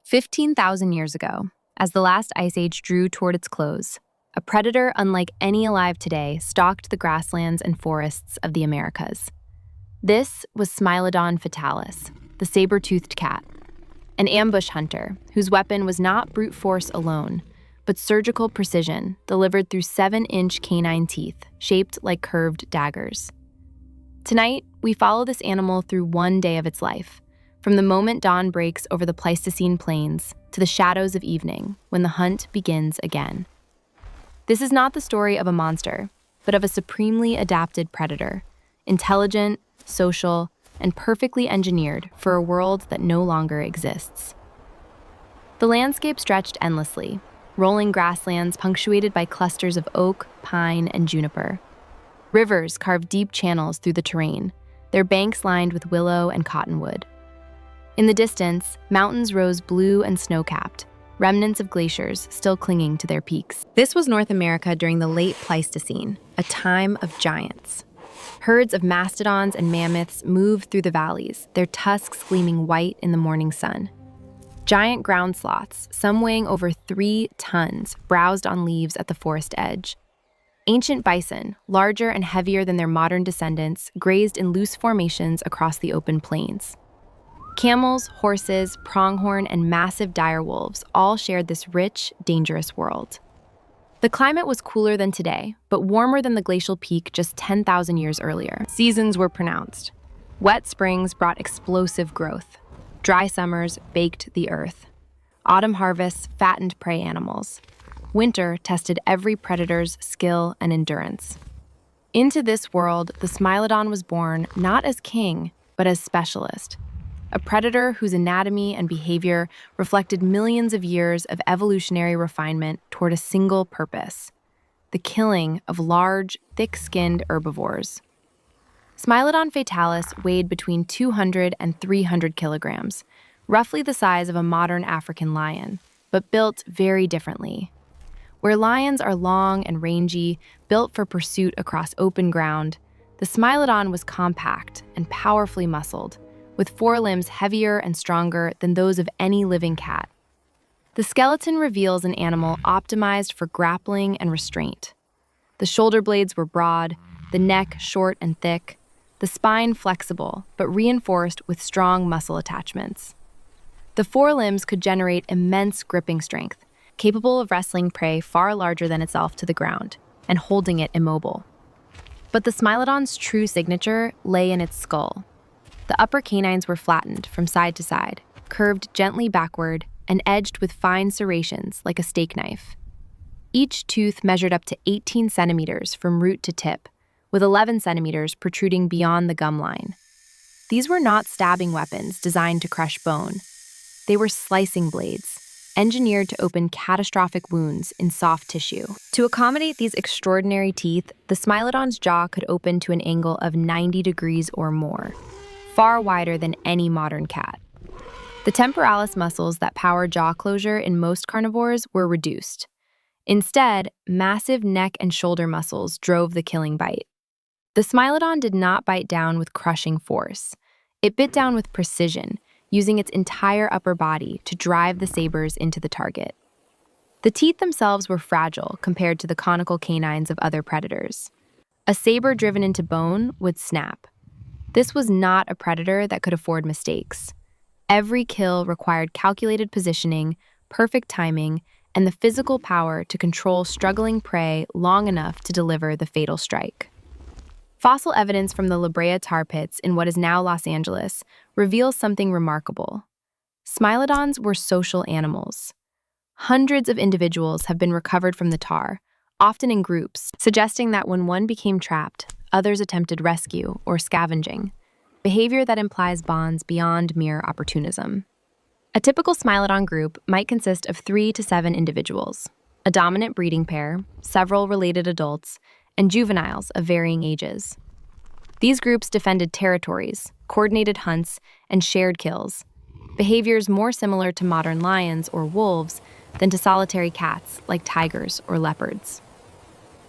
15,000 years ago, as the last ice age drew toward its close, a predator unlike any alive today stalked the grasslands and forests of the Americas. This was Smilodon fatalis, the saber-toothed cat, an ambush hunter whose weapon was not brute force alone, but surgical precision delivered through 7-inch canine teeth shaped like curved daggers. Tonight, we follow this animal through one day of its life, from the moment dawn breaks over the Pleistocene plains to the shadows of evening when the hunt begins again. This is not the story of a monster, but of a supremely adapted predator, intelligent, social, and perfectly engineered for a world that no longer exists. The landscape stretched endlessly, rolling grasslands punctuated by clusters of oak, pine, and juniper. Rivers carved deep channels through the terrain, their banks lined with willow and cottonwood. In the distance, mountains rose blue and snow-capped, remnants of glaciers still clinging to their peaks. This was North America during the late Pleistocene, a time of giants. Herds of mastodons and mammoths moved through the valleys, their tusks gleaming white in the morning sun. Giant ground sloths, some weighing over 3 tons, browsed on leaves at the forest edge. Ancient bison, larger and heavier than their modern descendants, grazed in loose formations across the open plains. Camels, horses, pronghorn, and massive dire wolves all shared this rich, dangerous world. The climate was cooler than today, but warmer than the glacial peak just 10,000 years earlier. Seasons were pronounced. Wet springs brought explosive growth. Dry summers baked the earth. Autumn harvests fattened prey animals. Winter tested every predator's skill and endurance. Into this world, the Smilodon was born not as king, but as specialist. A predator whose anatomy and behavior reflected millions of years of evolutionary refinement toward a single purpose: the killing of large, thick-skinned herbivores. Smilodon fatalis weighed between 200 and 300 kilograms, roughly the size of a modern African lion, but built very differently. Where lions are long and rangy, built for pursuit across open ground, the Smilodon was compact and powerfully muscled, with forelimbs heavier and stronger than those of any living cat. The skeleton reveals an animal optimized for grappling and restraint. The shoulder blades were broad, the neck short and thick, the spine flexible but reinforced with strong muscle attachments. The forelimbs could generate immense gripping strength, capable of wrestling prey far larger than itself to the ground and holding it immobile. But the Smilodon's true signature lay in its skull. The upper canines were flattened from side to side, curved gently backward, and edged with fine serrations like a steak knife. Each tooth measured up to 18 centimeters from root to tip, with 11 centimeters protruding beyond the gum line. These were not stabbing weapons designed to crush bone. They were slicing blades, engineered to open catastrophic wounds in soft tissue. To accommodate these extraordinary teeth, the Smilodon's jaw could open to an angle of 90 degrees or more, far wider than any modern cat. The temporalis muscles that power jaw closure in most carnivores were reduced. Instead, massive neck and shoulder muscles drove the killing bite. The Smilodon did not bite down with crushing force. It bit down with precision, using its entire upper body to drive the sabers into the target. The teeth themselves were fragile compared to the conical canines of other predators. A saber driven into bone would snap. This was not a predator that could afford mistakes. Every kill required calculated positioning, perfect timing, and the physical power to control struggling prey long enough to deliver the fatal strike. Fossil evidence from the La Brea tar pits in what is now Los Angeles reveals something remarkable. Smilodons were social animals. Hundreds of individuals have been recovered from the tar, often in groups, suggesting that when one became trapped, others attempted rescue or scavenging, behavior that implies bonds beyond mere opportunism. A typical Smilodon group might consist of 3 to 7 individuals, a dominant breeding pair, several related adults, and juveniles of varying ages. These groups defended territories, coordinated hunts, and shared kills, behaviors more similar to modern lions or wolves than to solitary cats like tigers or leopards.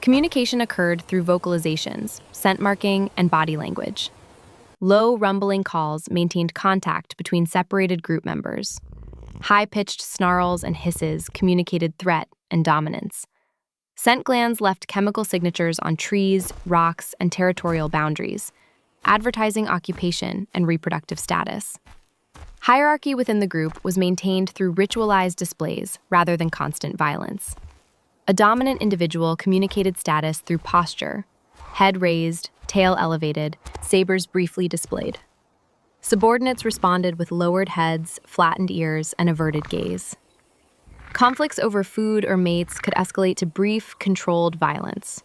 Communication occurred through vocalizations, scent marking, and body language. Low, rumbling calls maintained contact between separated group members. High-pitched snarls and hisses communicated threat and dominance. Scent glands left chemical signatures on trees, rocks, and territorial boundaries, advertising occupation and reproductive status. Hierarchy within the group was maintained through ritualized displays rather than constant violence. A dominant individual communicated status through posture, head raised, tail elevated, sabers briefly displayed. Subordinates responded with lowered heads, flattened ears, and averted gaze. Conflicts over food or mates could escalate to brief, controlled violence,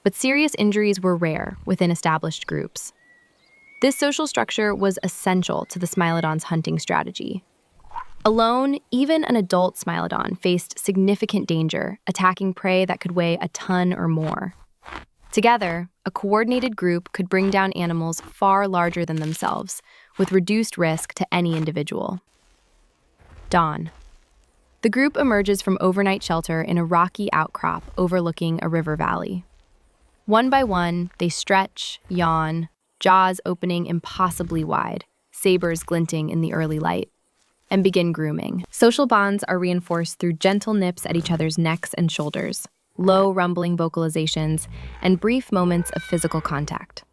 but serious injuries were rare within established groups. This social structure was essential to the Smilodon's hunting strategy. Alone, even an adult Smilodon faced significant danger, attacking prey that could weigh a ton or more. Together, a coordinated group could bring down animals far larger than themselves, with reduced risk to any individual. Dawn. The group emerges from overnight shelter in a rocky outcrop overlooking a river valley. One by one, they stretch, yawn, jaws opening impossibly wide, sabers glinting in the early light, and begin grooming. Social bonds are reinforced through gentle nips at each other's necks and shoulders, low rumbling vocalizations, and brief moments of physical contact.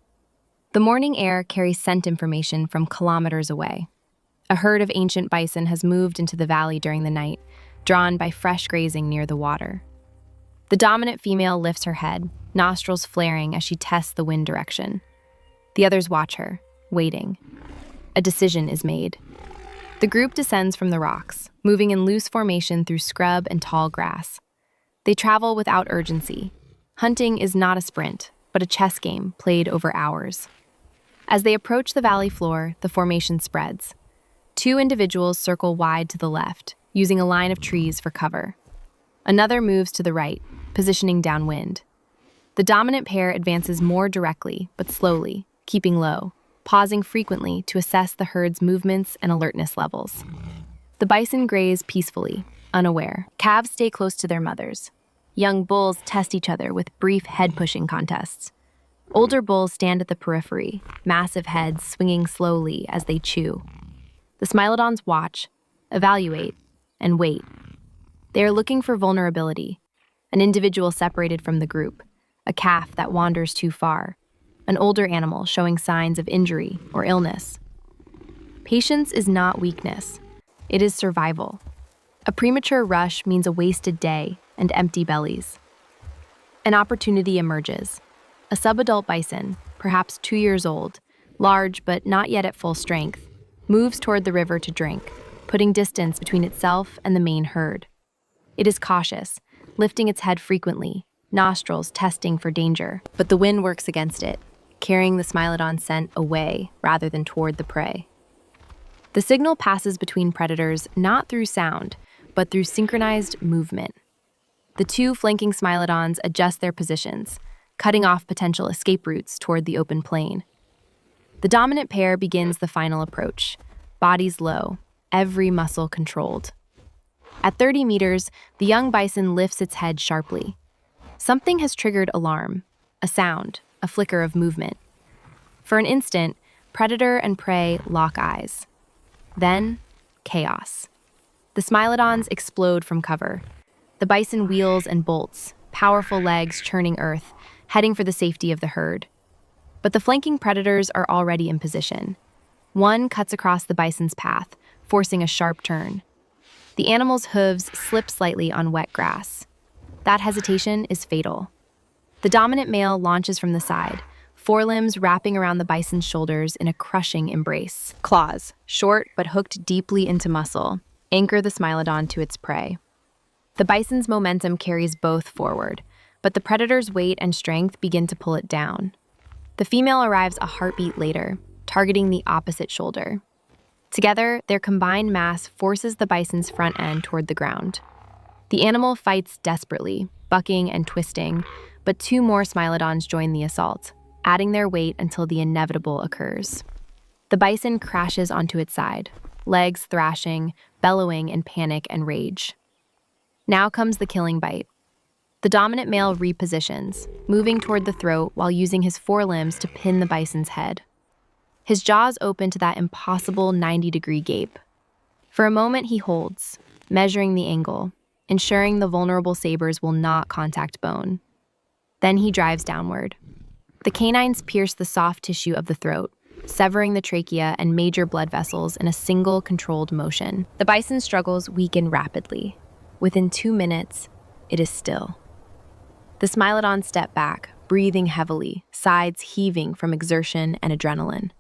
The morning air carries scent information from kilometers away. A herd of ancient bison has moved into the valley during the night, drawn by fresh grazing near the water. The dominant female lifts her head, nostrils flaring as she tests the wind direction. The others watch her, waiting. A decision is made. The group descends from the rocks, moving in loose formation through scrub and tall grass. They travel without urgency. Hunting is not a sprint, but a chess game played over hours. As they approach the valley floor, the formation spreads. Two individuals circle wide to the left, using a line of trees for cover. Another moves to the right, positioning downwind. The dominant pair advances more directly, but slowly, keeping low, pausing frequently to assess the herd's movements and alertness levels. The bison graze peacefully, unaware. Calves stay close to their mothers. Young bulls test each other with brief head-pushing contests. Older bulls stand at the periphery, massive heads swinging slowly as they chew. The Smilodons watch, evaluate, and wait. They are looking for vulnerability, an individual separated from the group, a calf that wanders too far, an older animal showing signs of injury or illness. Patience is not weakness. It is survival. A premature rush means a wasted day and empty bellies. An opportunity emerges. A subadult bison, perhaps 2 years old, large but not yet at full strength, moves toward the river to drink, putting distance between itself and the main herd. It is cautious, lifting its head frequently, nostrils testing for danger, but the wind works against it, carrying the Smilodon scent away rather than toward the prey. The signal passes between predators not through sound, but through synchronized movement. The two flanking Smilodons adjust their positions, cutting off potential escape routes toward the open plain. The dominant pair begins the final approach, bodies low, every muscle controlled. At 30 meters, the young bison lifts its head sharply. Something has triggered alarm, a sound, a flicker of movement. For an instant, predator and prey lock eyes. Then, chaos. The Smilodons explode from cover. The bison wheels and bolts, powerful legs churning earth, heading for the safety of the herd. But the flanking predators are already in position. One cuts across the bison's path, forcing a sharp turn. The animal's hooves slip slightly on wet grass. That hesitation is fatal. The dominant male launches from the side, forelimbs wrapping around the bison's shoulders in a crushing embrace. Claws, short but hooked deeply into muscle, anchor the Smilodon to its prey. The bison's momentum carries both forward, but the predator's weight and strength begin to pull it down. The female arrives a heartbeat later, targeting the opposite shoulder. Together, their combined mass forces the bison's front end toward the ground. The animal fights desperately, bucking and twisting, but two more Smilodons join the assault, adding their weight until the inevitable occurs. The bison crashes onto its side, legs thrashing, bellowing in panic and rage. Now comes the killing bite. The dominant male repositions, moving toward the throat while using his forelimbs to pin the bison's head. His jaws open to that impossible 90-degree gape. For a moment, he holds, measuring the angle, ensuring the vulnerable sabers will not contact bone. Then he drives downward. The canines pierce the soft tissue of the throat, severing the trachea and major blood vessels in a single controlled motion. The bison's struggles weaken rapidly. Within 2 minutes, it is still. The Smilodons step back, breathing heavily, sides heaving from exertion and adrenaline.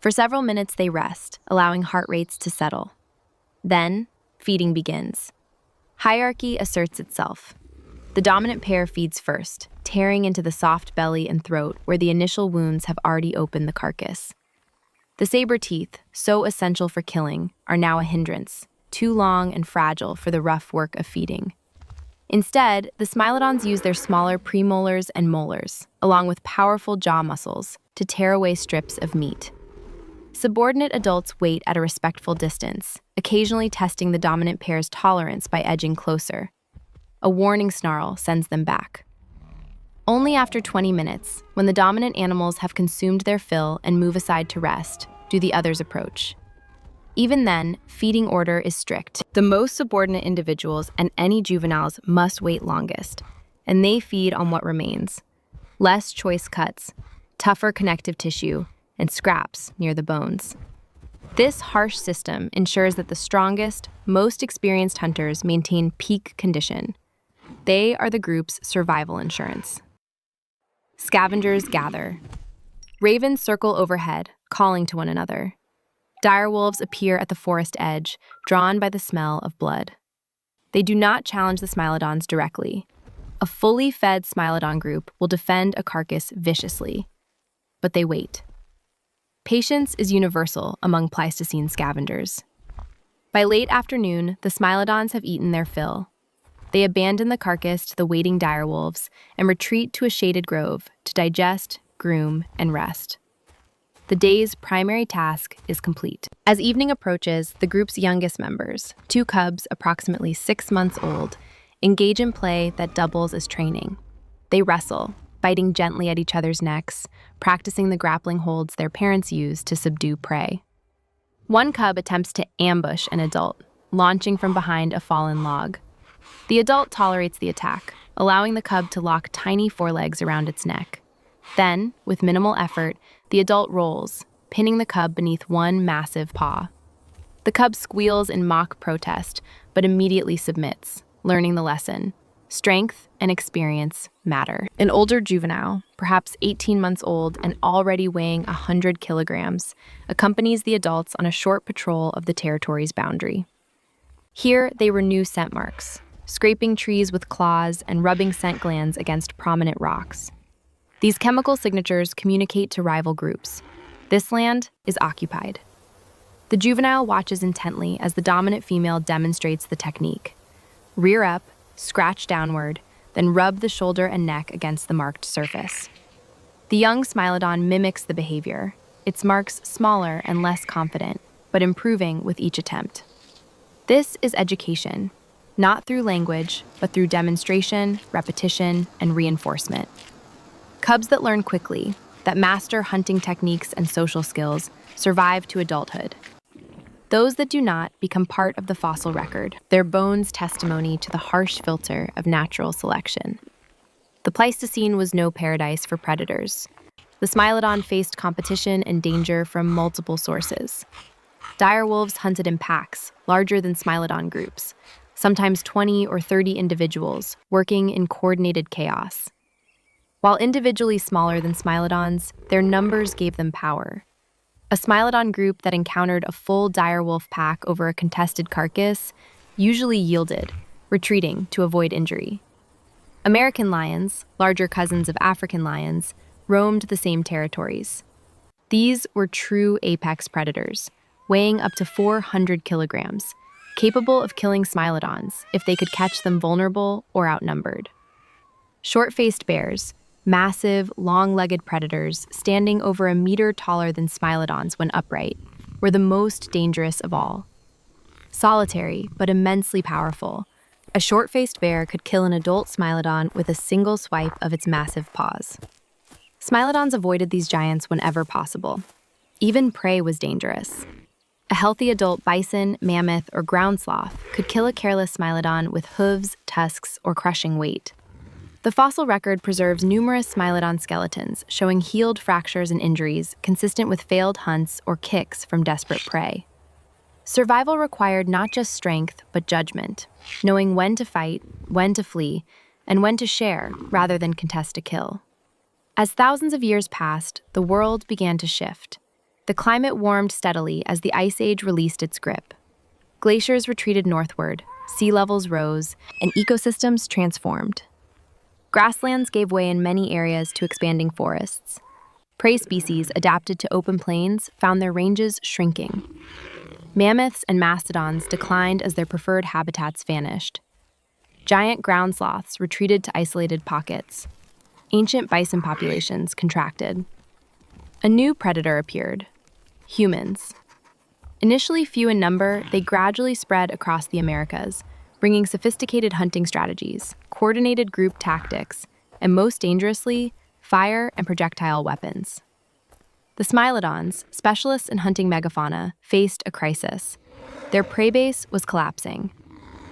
For several minutes, they rest, allowing heart rates to settle. Then, feeding begins. Hierarchy asserts itself. The dominant pair feeds first, tearing into the soft belly and throat where the initial wounds have already opened the carcass. The saber teeth, so essential for killing, are now a hindrance, too long and fragile for the rough work of feeding. Instead, the Smilodons use their smaller premolars and molars, along with powerful jaw muscles, to tear away strips of meat. Subordinate adults wait at a respectful distance, occasionally testing the dominant pair's tolerance by edging closer. A warning snarl sends them back. Only after 20 minutes, when the dominant animals have consumed their fill and move aside to rest, do the others approach. Even then, feeding order is strict. The most subordinate individuals and any juveniles must wait longest, and they feed on what remains. Less choice cuts, tougher connective tissue, and scraps near the bones. This harsh system ensures that the strongest, most experienced hunters maintain peak condition. They are the group's survival insurance. Scavengers gather. Ravens circle overhead, calling to one another. Direwolves appear at the forest edge, drawn by the smell of blood. They do not challenge the Smilodons directly. A fully fed Smilodon group will defend a carcass viciously. But they wait. Patience is universal among Pleistocene scavengers. By late afternoon, the Smilodons have eaten their fill. They abandon the carcass to the waiting direwolves and retreat to a shaded grove to digest, groom, and rest. The day's primary task is complete. As evening approaches, the group's youngest members, 2 cubs approximately 6 months old, engage in play that doubles as training. They wrestle, biting gently at each other's necks, practicing the grappling holds their parents use to subdue prey. One cub attempts to ambush an adult, launching from behind a fallen log. The adult tolerates the attack, allowing the cub to lock tiny forelegs around its neck. Then, with minimal effort, the adult rolls, pinning the cub beneath one massive paw. The cub squeals in mock protest, but immediately submits, learning the lesson. Strength and experience matter. An older juvenile, perhaps 18 months old and already weighing 100 kilograms, accompanies the adults on a short patrol of the territory's boundary. Here, they renew scent marks, scraping trees with claws and rubbing scent glands against prominent rocks. These chemical signatures communicate to rival groups. This land is occupied. The juvenile watches intently as the dominant female demonstrates the technique. Rear up, scratch downward, then rub the shoulder and neck against the marked surface. The young Smilodon mimics the behavior, its marks smaller and less confident, but improving with each attempt. This is education, not through language, but through demonstration, repetition, and reinforcement. Cubs that learn quickly, that master hunting techniques and social skills, survive to adulthood. Those that do not become part of the fossil record, their bones testimony to the harsh filter of natural selection. The Pleistocene was no paradise for predators. The Smilodon faced competition and danger from multiple sources. Direwolves hunted in packs, larger than Smilodon groups, sometimes 20 or 30 individuals, working in coordinated chaos. While individually smaller than Smilodons, their numbers gave them power. A Smilodon group that encountered a full direwolf pack over a contested carcass usually yielded, retreating to avoid injury. American lions, larger cousins of African lions, roamed the same territories. These were true apex predators, weighing up to 400 kilograms, capable of killing Smilodons if they could catch them vulnerable or outnumbered. Short-faced bears, massive, long-legged predators standing over a meter taller than Smilodons when upright, were the most dangerous of all. Solitary, but immensely powerful, a short-faced bear could kill an adult Smilodon with a single swipe of its massive paws. Smilodons avoided these giants whenever possible. Even prey was dangerous. A healthy adult bison, mammoth, or ground sloth could kill a careless Smilodon with hooves, tusks, or crushing weight. The fossil record preserves numerous Smilodon skeletons, showing healed fractures and injuries consistent with failed hunts or kicks from desperate prey. Survival required not just strength, but judgment, knowing when to fight, when to flee, and when to share rather than contest a kill. As thousands of years passed, the world began to shift. The climate warmed steadily as the Ice Age released its grip. Glaciers retreated northward, sea levels rose, and ecosystems transformed. Grasslands gave way in many areas to expanding forests. Prey species adapted to open plains found their ranges shrinking. Mammoths and mastodons declined as their preferred habitats vanished. Giant ground sloths retreated to isolated pockets. Ancient bison populations contracted. A new predator appeared: humans. Initially few in number, they gradually spread across the Americas, bringing sophisticated hunting strategies, coordinated group tactics, and most dangerously, fire and projectile weapons. The Smilodons, specialists in hunting megafauna, faced a crisis. Their prey base was collapsing.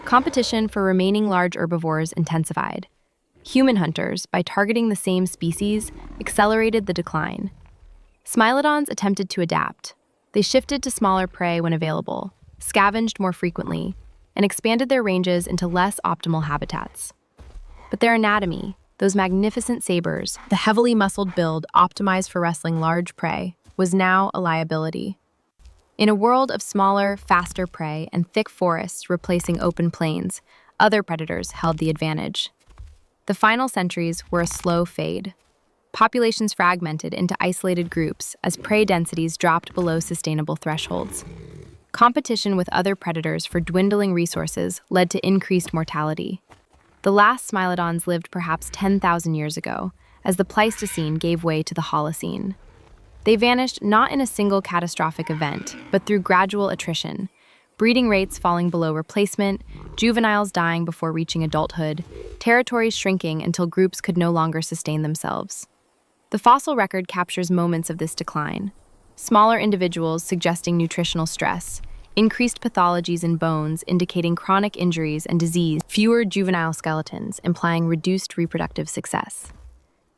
Competition for remaining large herbivores intensified. Human hunters, by targeting the same species, accelerated the decline. Smilodons attempted to adapt. They shifted to smaller prey when available, scavenged more frequently, and expanded their ranges into less optimal habitats. But their anatomy, those magnificent sabers, the heavily muscled build optimized for wrestling large prey, was now a liability. In a world of smaller, faster prey and thick forests replacing open plains, other predators held the advantage. The final centuries were a slow fade. Populations fragmented into isolated groups as prey densities dropped below sustainable thresholds. Competition with other predators for dwindling resources led to increased mortality. The last Smilodons lived perhaps 10,000 years ago, as the Pleistocene gave way to the Holocene. They vanished not in a single catastrophic event, but through gradual attrition, breeding rates falling below replacement, juveniles dying before reaching adulthood, territories shrinking until groups could no longer sustain themselves. The fossil record captures moments of this decline. Smaller individuals suggesting nutritional stress, increased pathologies in bones indicating chronic injuries and disease, fewer juvenile skeletons implying reduced reproductive success.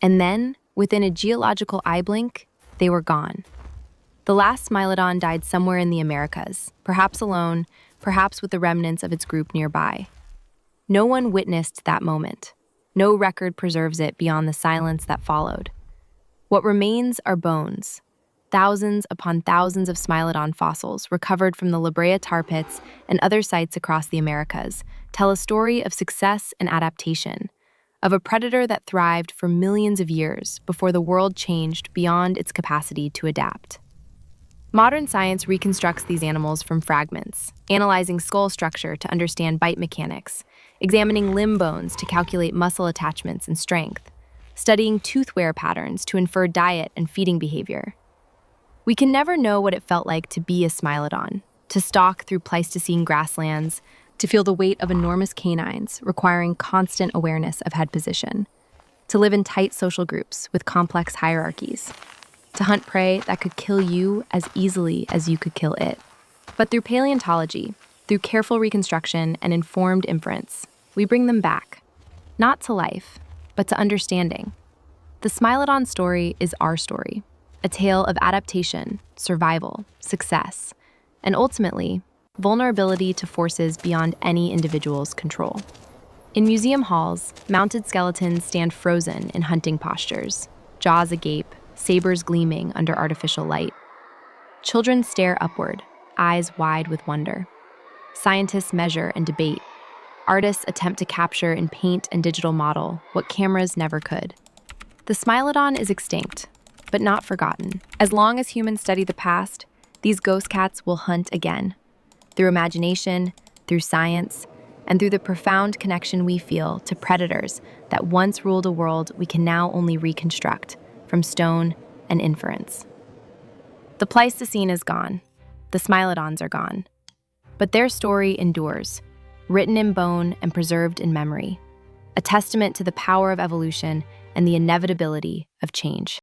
And then, within a geological eye blink, they were gone. The last Smilodon died somewhere in the Americas, perhaps alone, perhaps with the remnants of its group nearby. No one witnessed that moment. No record preserves it beyond the silence that followed. What remains are bones. Thousands upon thousands of Smilodon fossils recovered from the La Brea tar pits and other sites across the Americas tell a story of success and adaptation, of a predator that thrived for millions of years before the world changed beyond its capacity to adapt. Modern science reconstructs these animals from fragments, analyzing skull structure to understand bite mechanics, examining limb bones to calculate muscle attachments and strength, studying tooth wear patterns to infer diet and feeding behavior. We can never know what it felt like to be a Smilodon, to stalk through Pleistocene grasslands, to feel the weight of enormous canines requiring constant awareness of head position, to live in tight social groups with complex hierarchies, to hunt prey that could kill you as easily as you could kill it. But through paleontology, through careful reconstruction and informed inference, we bring them back, not to life, but to understanding. The Smilodon story is our story, a tale of adaptation, survival, success, and ultimately, vulnerability to forces beyond any individual's control. In museum halls, mounted skeletons stand frozen in hunting postures, jaws agape, sabers gleaming under artificial light. Children stare upward, eyes wide with wonder. Scientists measure and debate. Artists attempt to capture in paint and digital model what cameras never could. The Smilodon is extinct, but not forgotten. As long as humans study the past, these ghost cats will hunt again. Through imagination, through science, and through the profound connection we feel to predators that once ruled a world we can now only reconstruct from stone and inference. The Pleistocene is gone. The Smilodons are gone. But their story endures, written in bone and preserved in memory, a testament to the power of evolution and the inevitability of change.